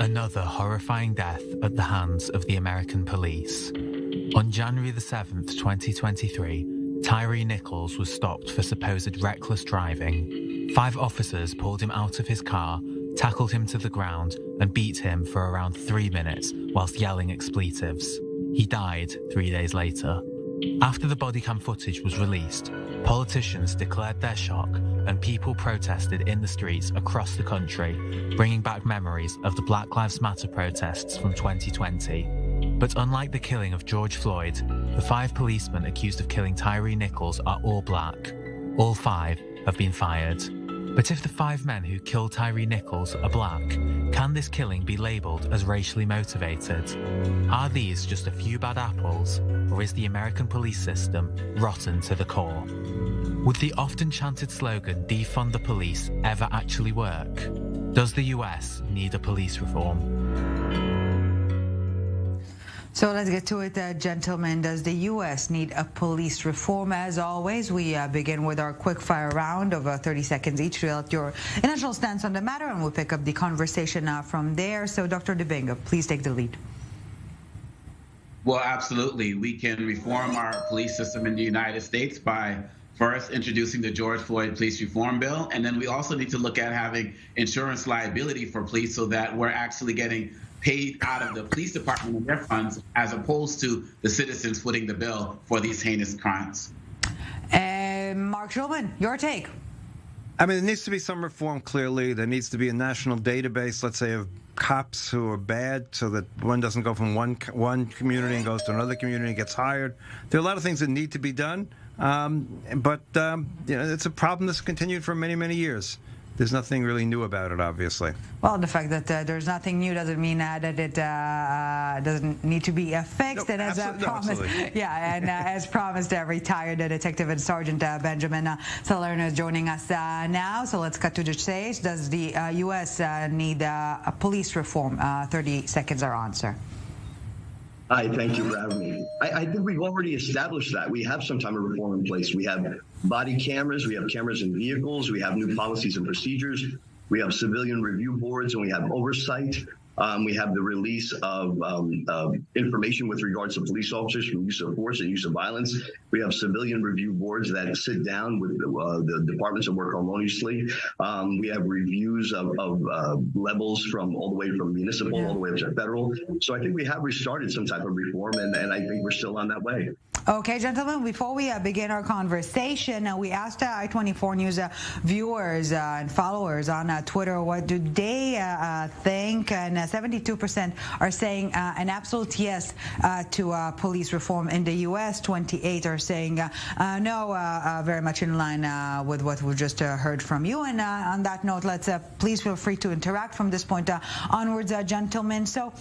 Another horrifying death at the hands of the American police. On January the 7th, 2023, Tyre Nichols was stopped for supposed reckless driving. 5 officers pulled him out of his car, tackled him to the ground, and beat him for around 3 minutes whilst yelling expletives. He died 3 days later. After the bodycam footage was released, politicians declared their shock and people protested in the streets across the country, bringing back memories of the Black Lives Matter protests from 2020. But unlike the killing of George Floyd, the 5 policemen accused of killing Tyre Nichols are all black. All 5 have been fired. But if the 5 men who killed Tyre Nichols are black, can this killing be labelled as racially motivated? Are these just a few bad apples, or is the American police system rotten to the core? Would the often chanted slogan, defund the police, ever actually work? Does the US need a police reform? So let's get to it, gentlemen. Does the U.S. need a police reform? As always, we begin with our quick-fire round of 30 seconds each to tell your initial stance on the matter, and we'll pick up the conversation from there. So, Dr. Dibinga, please take the lead. Well, absolutely. We can reform our police system in the United States by first introducing the George Floyd Police Reform Bill, and then we also need to look at having insurance liability for police so that we're actually getting paid out of the police department and their funds, as opposed to the citizens footing the bill for these heinous crimes. Mark Schulman, your take. I mean, there needs to be some reform, clearly. There needs to be a national database, let's say, of cops who are bad, so that one doesn't go from one community and goes to another community and gets hired. There are a lot of things that need to be done, but it's a problem that's continued for many, many years. There's nothing really new about it, obviously. Well, the fact that there's nothing new doesn't mean that it doesn't need to be fixed. No, and as promised, as promised, retired detective and Sergeant Benjamin Salerno is joining us now. So let's cut to the chase. Does the U.S. need a police reform? 30 seconds our answer. Hi, thank you for having me. I think we've already established that. We have some type of reform in place. We have body cameras, we have cameras in vehicles, we have new policies and procedures, we have civilian review boards, and we have oversight. We have the release of information with regards to police officers from use of force and use of violence. We have civilian review boards that sit down with the departments that work harmoniously. We have reviews of levels from all the way from municipal all the way up to federal. So I think we have restarted some type of reform, and I think we're still on that way. Okay, gentlemen, before we begin our conversation, we asked i24 News viewers and followers on Twitter what do they think, and 72% are saying an absolute yes to police reform in the U.S. 28 are saying no, very much in line with what we just heard from you. And on that note, let's please feel free to interact from this point onwards, gentlemen. So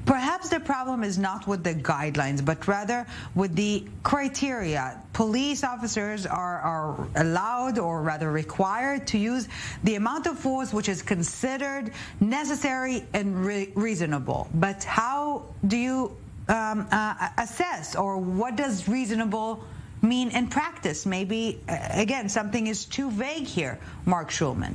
perhaps the problem is not with the guidelines, but rather with the criteria. Police officers are allowed, or rather required, to use the amount of force which is considered necessary and reasonable. But how do you assess, or what does reasonable mean in practice? Maybe, again, something is too vague here, Mark Schulman.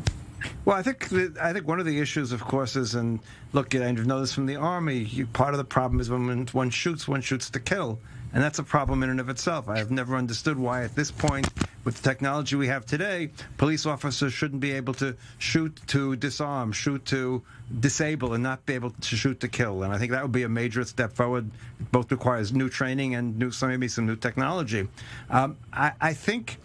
Well, I think one of the issues, of course, is, and look, I know this from the Army, part of the problem is when one shoots to kill. And that's a problem in and of itself. I have never understood why, at this point, with the technology we have today, police officers shouldn't be able to shoot to disarm, shoot to disable, and not be able to shoot to kill. And I think that would be a major step forward. It both requires new training and maybe some new technology. I think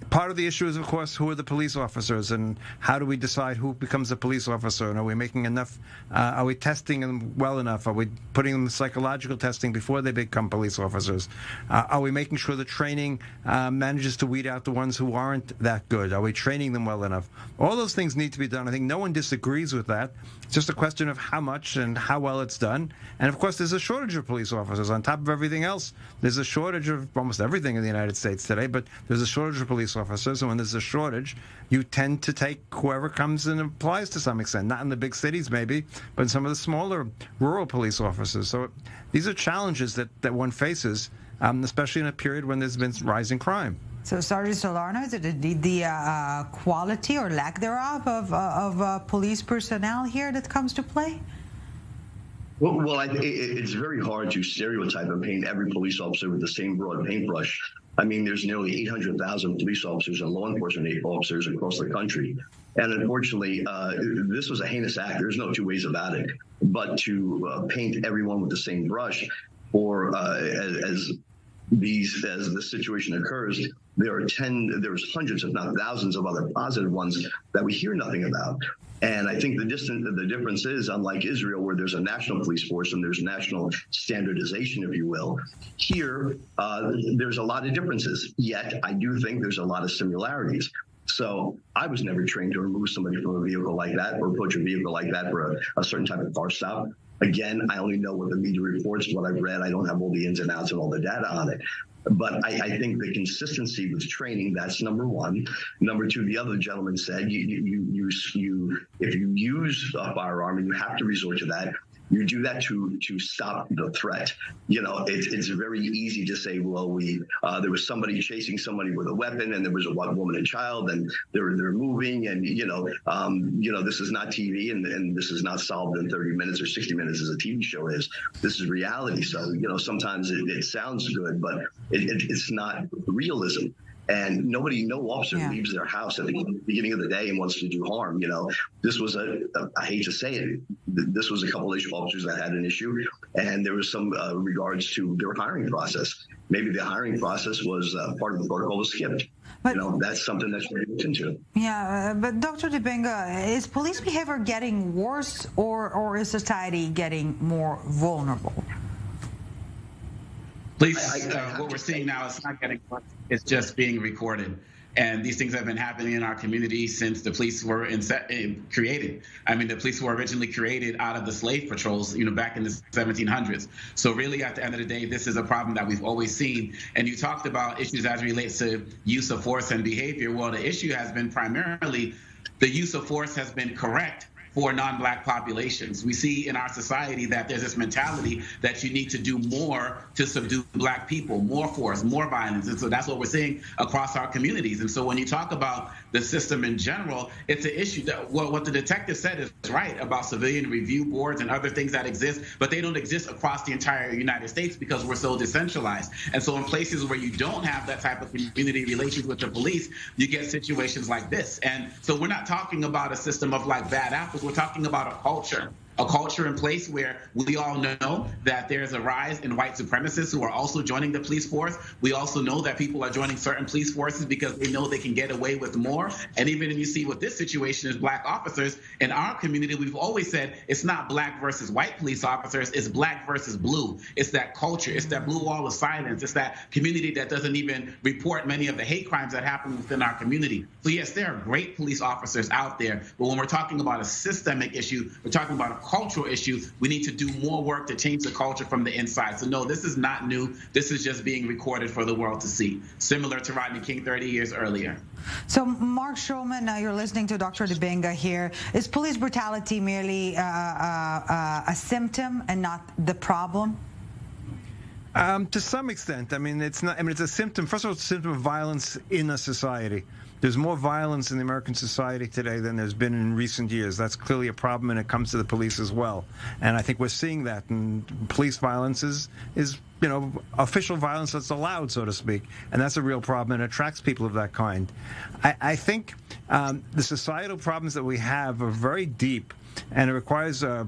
part of the issue is, of course, who are the police officers, and how do we decide who becomes a police officer? And are we making enough? Are we testing them well enough? Are we putting them in psychological testing before they become police officers? Are we making sure the training manages to weed out the ones who aren't that good? Are we training them well enough? All those things need to be done. I think no one disagrees with that. It's just a question of how much and how well it's done. And of course, there's a shortage of police officers. On top of everything else, there's a shortage of almost everything in the United States today, but there's a shortage of police officers. And when there's a shortage, you tend to take whoever comes and applies to some extent. Not in the big cities, maybe, but in some of the smaller rural police officers. So these are challenges that one faces, especially in a period when there's been rising crime. So, Sergeant Salerno, is it the quality or lack thereof of police personnel here that comes to play? Well, it's very hard to stereotype and paint every police officer with the same broad paintbrush. I mean, there's nearly 800,000 police officers and law enforcement officers across the country. And unfortunately, this was a heinous act. There's no two ways about it. But to paint everyone with the same brush, or as the situation occurs, there's hundreds, if not thousands, of other positive ones that we hear nothing about. And I think the difference is, unlike Israel, where there's a national police force and there's national standardization, if you will, here there's a lot of differences. Yet I do think there's a lot of similarities. So I was never trained to remove somebody from a vehicle like that or approach a vehicle like that for a certain type of car stop. Again, I only know what the media reports, what I've read. I don't have all the ins and outs and all the data on it. But I think the consistency with training, that's number one. Number two, the other gentleman said, if you use a firearm and you have to resort to that, you do that to stop the threat. You know, it's very easy to say, well, there was somebody chasing somebody with a weapon, and there was a woman and child, and they're moving, and this is not TV, and this is not solved in 30 minutes or 60 minutes as a TV show is. This is reality. So sometimes it sounds good, but it's not realism. And no officer leaves their house at the beginning of the day and wants to do harm. This was I hate to say it, this was a couple of officers that had an issue, and there was some regards to their hiring process. Maybe the hiring process was part of the protocol was skipped. But, that's something that's really looked into. Yeah, but Dr. Dibinga, is police behavior getting worse, or is society getting more vulnerable? What we're seeing now is not getting worse. It's just being recorded. And these things have been happening in our community since the police were created. I mean, the police were originally created out of the slave patrols, back in the 1700s. So really, at the end of the day, this is a problem that we've always seen. And you talked about issues as it relates to use of force and behavior. Well, the issue has been primarily the use of force has been correct for non-Black populations. We see in our society that there's this mentality that you need to do more to subdue Black people, more force, more violence. And so that's what we're seeing across our communities. And so when you talk about the system in general, it's an issue that what the detective said is right about civilian review boards and other things that exist, but they don't exist across the entire United States because we're so decentralized. And so in places where you don't have that type of community relations with the police, you get situations like this. And so we're not talking about a system of like bad apples. We're talking about a culture in place where we all know that there's a rise in white supremacists who are also joining the police force. We also know that people are joining certain police forces because they know they can get away with more. And even when you see what this situation is, Black officers in our community, we've always said it's not Black versus white police officers, it's Black versus blue. It's that culture, it's that blue wall of silence, it's that community that doesn't even report many of the hate crimes that happen within our community. So yes, there are great police officers out there, but when we're talking about a systemic issue, we're talking about a cultural issue, we need to do more work to change the culture from the inside. So no, this is not new. This is just being recorded for the world to see, similar to Rodney King 30 years earlier. So Mark Schulman, you're listening to Dr. Dibinga here. Is police brutality merely a symptom and not the problem? To some extent. I mean, it's not. I mean, it's a symptom. First of all, it's a symptom of violence in a society. There's more violence in the American society today than there's been in recent years. That's clearly a problem, and it comes to the police as well. And I think we're seeing that. And police violence is official violence that's allowed, so to speak. And that's a real problem, and it attracts people of that kind. I think the societal problems that we have are very deep, and it requires a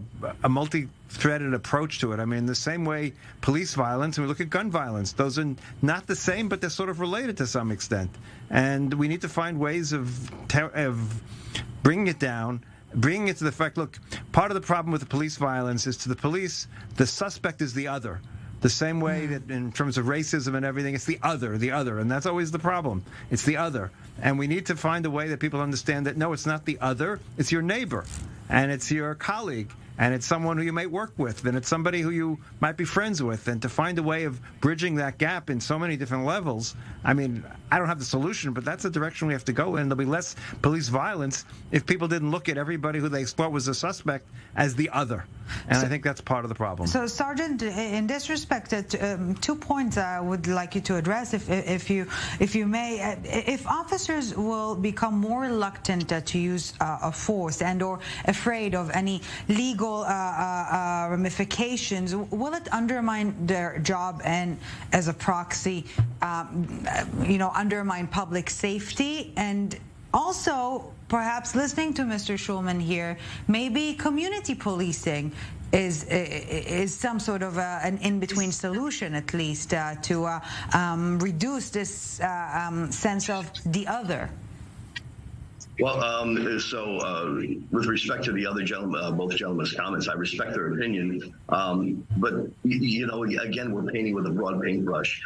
multi-threaded approach to it. I mean, the same way police violence, and we look at gun violence, those are not the same, but they're sort of related to some extent. And we need to find ways of bringing it down, bringing it to the fact, look, part of the problem with the police violence is to the police, the suspect is the other. The same way that in terms of racism and everything, it's the other, and that's always the problem. It's the other. And we need to find a way that people understand that, no, it's not the other, it's your neighbor, and it's your colleague, and it's someone who you might work with, and it's somebody who you might be friends with, and to find a way of bridging that gap in so many different levels. I mean, I don't have the solution, but that's the direction we have to go in. There'll be less police violence if people didn't look at everybody who they thought was a suspect as the other. And I think that's part of the problem. So, Sergeant, in this respect, 2 points I would like you to address, if you may. If officers will become more reluctant to use a force and/or afraid of any legal ramifications, will it undermine their job and, as a proxy, undermine public safety? And also, perhaps listening to Mr. Schulman here, maybe community policing is some sort of an in-between solution, at least, to reduce this sense of the other. Well, with respect to the other gentleman, both gentlemen's comments, I respect their opinion. But, again, we're painting with a broad paintbrush.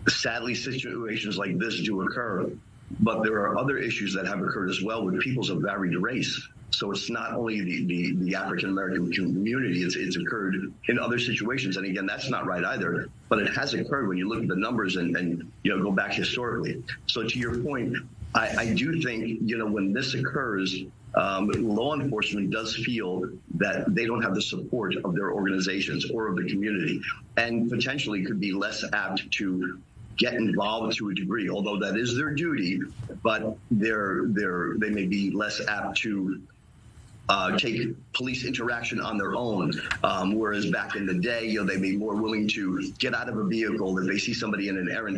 Sadly, situations like this do occur, but there are other issues that have occurred as well with peoples of varied race. So it's not only the African-American community, it's occurred in other situations. And again, that's not right either, but it has occurred when you look at the numbers and go back historically. So to your point, I do think, when this occurs, law enforcement does feel that they don't have the support of their organizations or of the community, and potentially could be less apt to get involved to a degree, although that is their duty, but they may be less apt to take police interaction on their own, whereas back in the day, they may be more willing to get out of a vehicle if they see somebody in an errand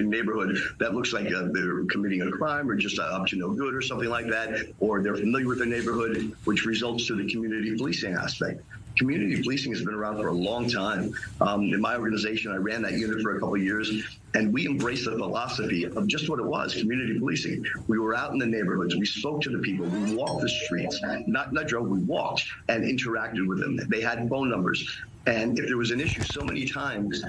neighborhood that looks like they're committing a crime or just up to no good or something like that, or they're familiar with their neighborhood, which results to the community policing aspect. Community policing has been around for a long time. In my organization, I ran that unit for a couple of years, and we embraced the philosophy of just what it was, community policing. We were out in the neighborhoods. We spoke to the people. We walked the streets, not drove, we walked and interacted with them. They had phone numbers. And if there was an issue, so many times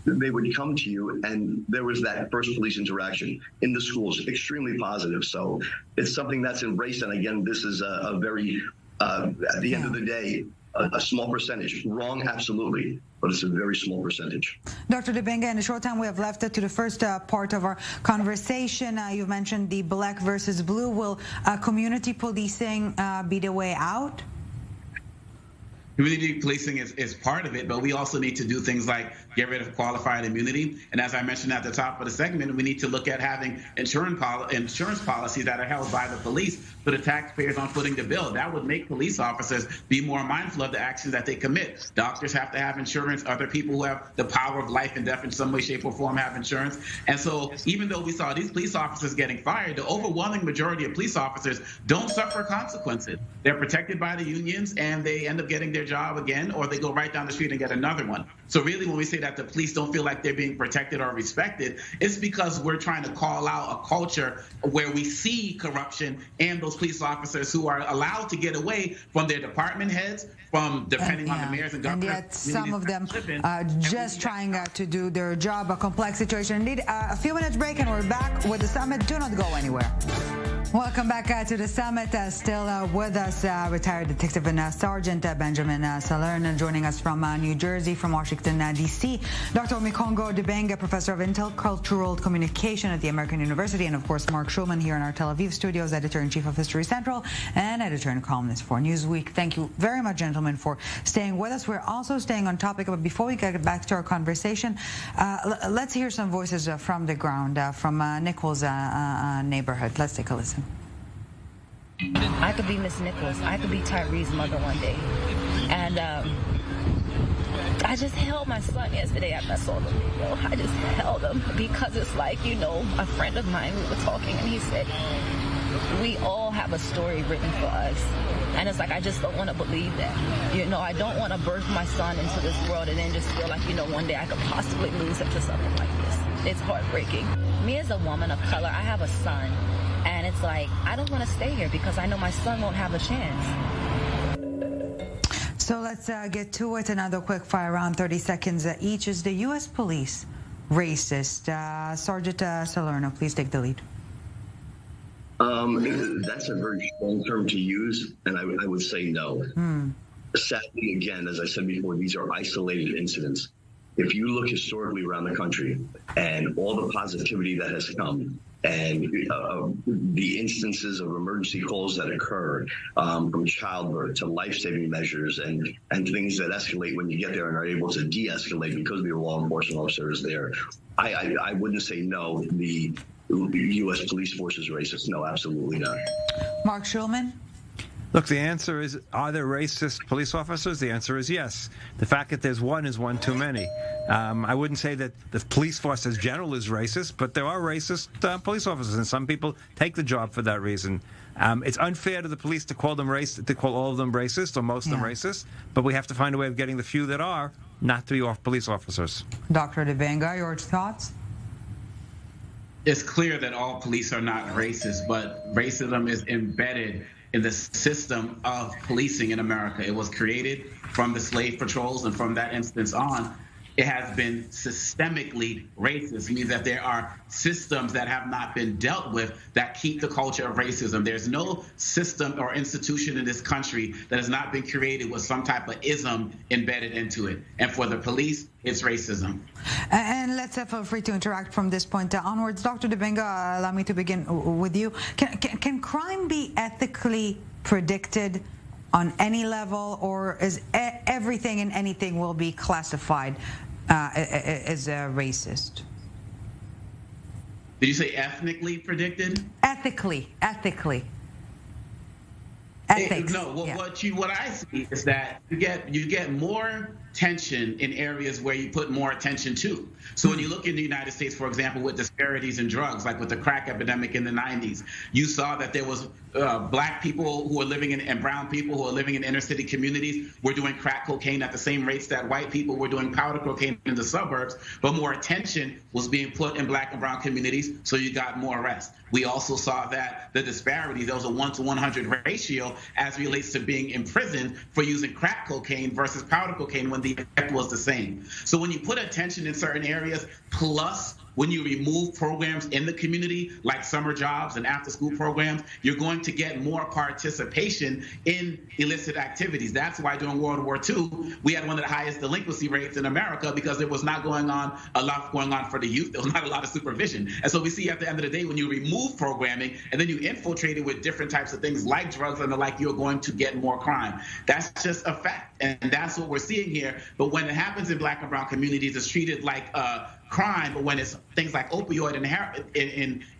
they would come to you, and there was that first police interaction in the schools, extremely positive. So it's something that's embraced. And again, this is a very, at the end of the day, a small percentage. Wrong, absolutely, but it's a very small percentage. Dr. Dibinga, in the short time we have left to the first part of our conversation, you've mentioned the black versus blue. Will community policing be the way out? Community policing is part of it, but we also need to do things like get rid of qualified immunity. And as I mentioned at the top of the segment, we need to look at having insurance policies that are held by the police for the taxpayers on footing the bill. That would make police officers be more mindful of the actions that they commit. Doctors have to have insurance. Other people who have the power of life and death in some way, shape, or form have insurance. And so even though we saw these police officers getting fired, the overwhelming majority of police officers don't suffer consequences. They're protected by the unions, and they end up getting their job again, or they go right down the street and get another one. So really, when we say that the police don't feel like they're being protected or respected, it's because we're trying to call out a culture where we see corruption and those police officers who are allowed to get away from their department heads, from depending on the mayors and governors. And yet some of them just trying to do their job, a complex situation. Indeed, a few minutes break and we're back with the summit. Do not go anywhere. Welcome back to the summit. Still with us, retired detective and Sergeant Benjamin Salerno, joining us from New Jersey, from Washington, D.C. Dr. Omékongo Dibinga, professor of intercultural communication at the American University, and of course Mark Schulman here in our Tel Aviv studios, editor-in-chief of History Central and editor and columnist for Newsweek. Thank you very much, gentlemen, for staying with us. We're also staying on topic, but before we get back to our conversation, let's hear some voices from the ground, from Nichols' neighborhood. Let's take a listen. I could be Miss Nichols. I could be Tyre's mother one day. And I just held my son yesterday after I saw the video. I just held him because it's like, a friend of mine, we were talking, and he said, we all have a story written for us. And it's like, I just don't want to believe that. I don't want to birth my son into this world and then just feel like, one day I could possibly lose him to something like this. It's heartbreaking. Me as a woman of color, I have a son. And it's like, I don't want to stay here because I know my son won't have a chance. So let's get to it. Another quick fire round, 30 seconds each. Is the U.S. police racist? Sergeant Salerno, please take the lead. That's a very strong term to use, and I would say no. Sadly, again, as I said before, these are isolated incidents. If you look historically around the country and all the positivity that has come, and the instances of emergency calls that occur, from childbirth to life-saving measures and things that escalate when you get there and are able to de-escalate because the law enforcement officer is there, I wouldn't say no, the U.S. police force is racist. No, absolutely not. Mark Schulman? Look, the answer is, are there racist police officers? The answer is yes. The fact that there's one is one too many. I wouldn't say that the police force as general is racist, but there are racist police officers, and some people take the job for that reason. It's unfair to the police to call all of them racist or most of them racist, but we have to find a way of getting the few that are not to be police officers. Dr. Dibinga, your thoughts? It's clear that all police are not racist, but racism is embedded in the system of policing in America. It was created from the slave patrols, and from that instance on, it has been systemically racist. It means that there are systems that have not been dealt with that keep the culture of racism. There's no system or institution in this country that has not been created with some type of ism embedded into it. And for the police, it's racism. And let's feel free to interact from this point onwards. Dr. Dibinga, allow me to begin with you. Can crime be ethically predicted on any level, or is everything and anything will be classified as racist? Did you say ethnically predicted? Ethically. Ethics. What I see is that you get more tension in areas where you put more attention to. So when you look in the United States, for example, with disparities in drugs, like with the crack epidemic in the 90s, you saw that there was black people who were living in, and brown people who are living in inner city communities were doing crack cocaine at the same rates that white people were doing powder cocaine in the suburbs, but more attention was being put in black and brown communities, so you got more arrests. We also saw that the disparities, there was a 1 to 100 ratio as relates to being imprisoned for using crack cocaine versus powder cocaine when the effect was the same. So when you put attention in certain areas, plus when you remove programs in the community like summer jobs and after school programs, you're going to get more participation in illicit activities. That's why during World War II, we had one of the highest delinquency rates in America, because there was not a lot going on for the youth. There was not a lot of supervision. And so we see at the end of the day, when you remove programming and then you infiltrate it with different types of things like drugs and the like, you're going to get more crime. That's just a fact. And that's what we're seeing here. But when it happens in black and brown communities, it's treated like crime, but when it's things like opioid and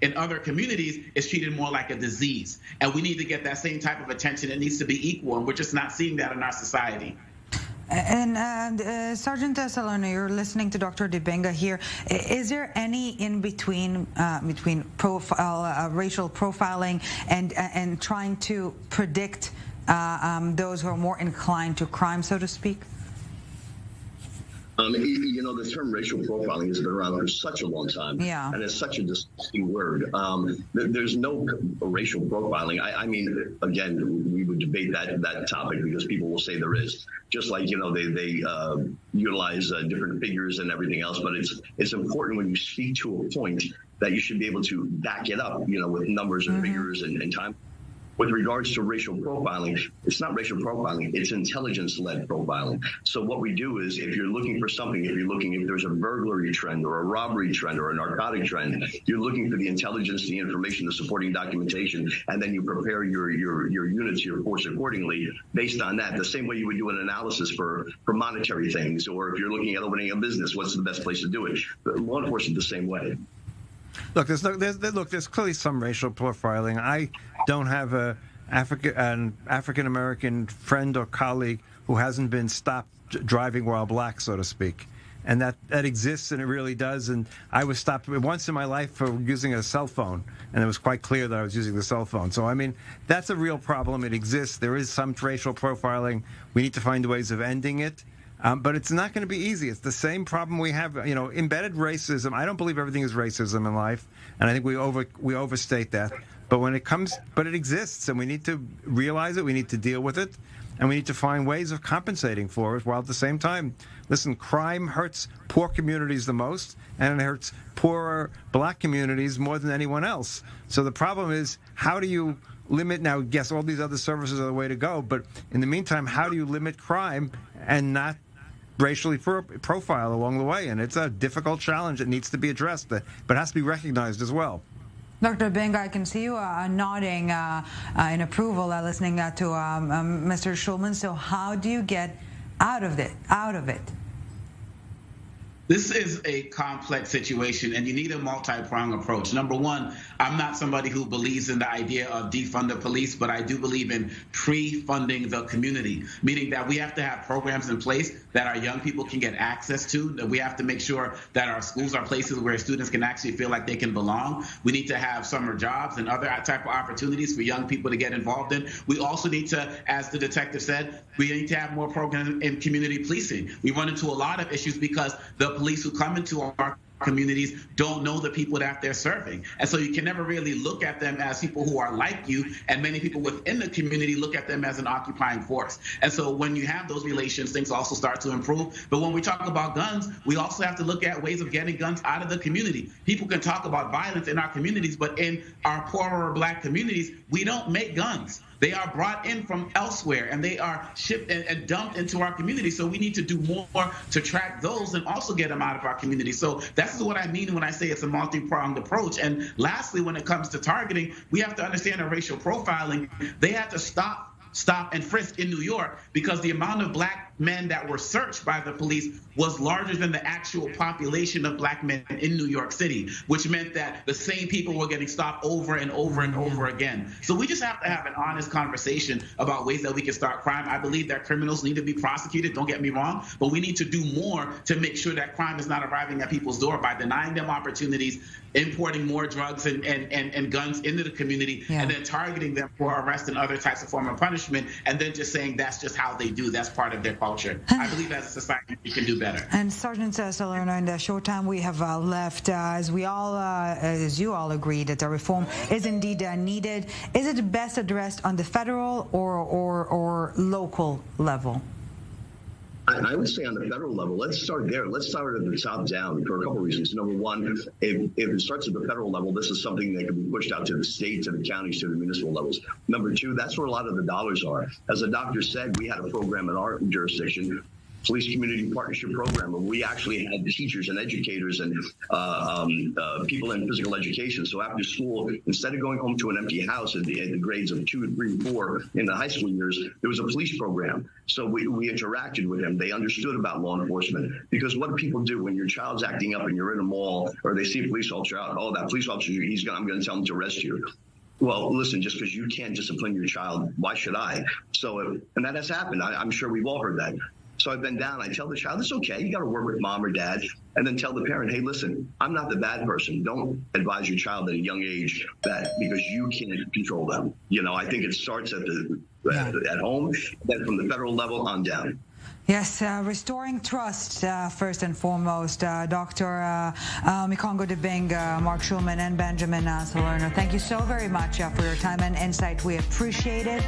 in other communities, it's treated more like a disease. And we need to get that same type of attention. It needs to be equal, and we're just not seeing that in our society. And Sergeant Salerno, you're listening to Dr. Dibinga here. Is there any in between racial profiling and trying to predict those who are more inclined to crime, so to speak? The term racial profiling has been around for such a long time, and it's such a disgusting word. There's no racial profiling. I mean, again, we would debate that topic because people will say there is. Just like, they utilize different figures and everything else, but it's important when you speak to a point that you should be able to back it up, with numbers and figures and time. With regards to racial profiling, it's not racial profiling, it's intelligence-led profiling. So what we do is, if you're looking for something, if there's a burglary trend or a robbery trend or a narcotic trend, you're looking for the intelligence, the information, the supporting documentation, and then you prepare your units, your force accordingly based on that. The same way you would do an analysis for monetary things, or if you're looking at opening a business, what's the best place to do it? Law enforcement the same way. Look, there's clearly some racial profiling. I don't have an African American friend or colleague who hasn't been stopped driving while black, so to speak, and that exists, and it really does. And I was stopped once in my life for using a cell phone, and it was quite clear that I was using the cell phone. So I mean, that's a real problem. It exists. There is some racial profiling. We need to find ways of ending it. But it's not going to be easy. It's the same problem we have, embedded racism. I don't believe everything is racism in life, and I think we overstate that. But it exists, and we need to realize it. We need to deal with it. and we need to find ways of compensating for it, while at the same time, listen, crime hurts poor communities the most, and it hurts poorer black communities more than anyone else. So the problem is, how do you limit, now, yes, all these other services are the way to go, but in the meantime, how do you limit crime and not racially profile along the way? And it's a difficult challenge that needs to be addressed, but has to be recognized as well. Dr. Dibinga, I can see you nodding in approval, listening to Mr. Schulman. So how do you get out of it? This is a complex situation, and you need a multi-pronged approach. Number one, I'm not somebody who believes in the idea of defund the police, but I do believe in pre-funding the community, meaning that we have to have programs in place that our young people can get access to, that we have to make sure that our schools are places where students can actually feel like they can belong. We need to have summer jobs and other type of opportunities for young people to get involved in. We also need to, as the detective said, we need to have more programs in community policing. We run into a lot of issues because the police who come into our communities don't know the people that they're serving. And so you can never really look at them as people who are like you, and many people within the community look at them as an occupying force. And so when you have those relations, things also start to improve. But when we talk about guns, we also have to look at ways of getting guns out of the community. People can talk about violence in our communities, but in our poorer black communities, we don't make guns. They are brought in from elsewhere, and they are shipped and dumped into our community. So we need to do more to track those and also get them out of our community. So that's what I mean when I say it's a multi-pronged approach. And lastly, when it comes to targeting, we have to understand that racial profiling, they have to stop and frisk in New York, because the amount of black men that were searched by the police was larger than the actual population of black men in New York City, which meant that the same people were getting stopped over and over and over again. So we just have to have an honest conversation about ways that we can start crime. I believe that criminals need to be prosecuted, don't get me wrong, but we need to do more to make sure that crime is not arriving at people's door by denying them opportunities, importing more drugs and guns into the community, and then targeting them for arrest and other types of form of punishment, and then just saying that's just how they do, that's part of their culture. I believe as a society we can do better. And Sergeant Salerno, in the short time we have left, as you all agree that the reform is indeed needed, is it best addressed on the federal or local level? I would say on the federal level, let's start there. Let's start at the top down for a couple of reasons. Number one, if it starts at the federal level, this is something that can be pushed out to the state, to the counties, to the municipal levels. Number two, that's where a lot of the dollars are. As the doctor said, we had a program in our jurisdiction, Police Community Partnership Program, where we actually had teachers and educators and people in physical education. So after school, instead of going home to an empty house at the grades of 2, 3, 4 in the high school years, there was a police program. So we interacted with them. They understood about law enforcement. Because what do people do when your child's acting up and you're in a mall, or they see a police officer out? Oh, that police officer, I'm going to tell him to arrest you. Well, listen, just because you can't discipline your child, why should I? So, and that has happened. I'm sure we've all heard that. So I've been down. I tell the child, it's okay. You got to work with mom or dad, and then tell the parent, hey, listen, I'm not the bad person. Don't advise your child at a young age that because you can't control them. You know, I think it starts at home, then from the federal level on down. Yes, restoring trust first and foremost. Dr. Omékongo Dibinga, Mark Schulman, and Benjamin Salerno, thank you so very much for your time and insight. We appreciate it.